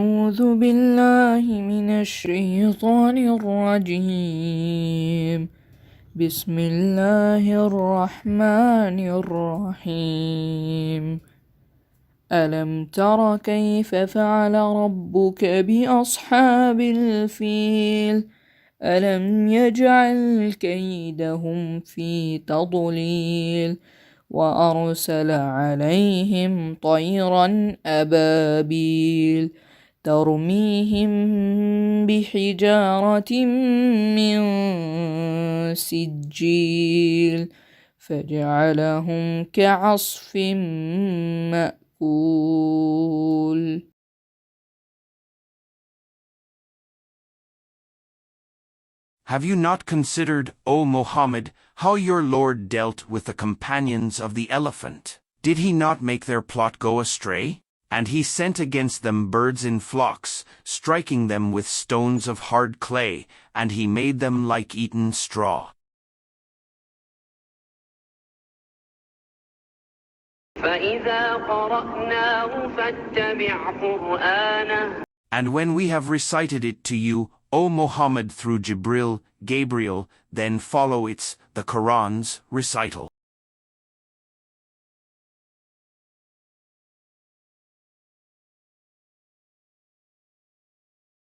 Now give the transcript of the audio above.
أعوذ بالله من الشيطان الرجيم. بسم الله الرحمن الرحيم. ألم تر كيف فعل ربك بأصحاب الفيل؟ ألم يجعل كيدهم في تضليل وأرسل عليهم طيرا أبابيل ترميهم بحجارة من سجيل فجعلهم كعصف مأكول. Have you not considered, O Muhammad, how your Lord dealt with the companions of the elephant? Did he not make their plot go astray? And he sent against them birds in flocks, striking them with stones of hard clay, and he made them like eaten straw. And when we have recited it to you, O Muhammad, through Gabriel, then follow the Quran's recital.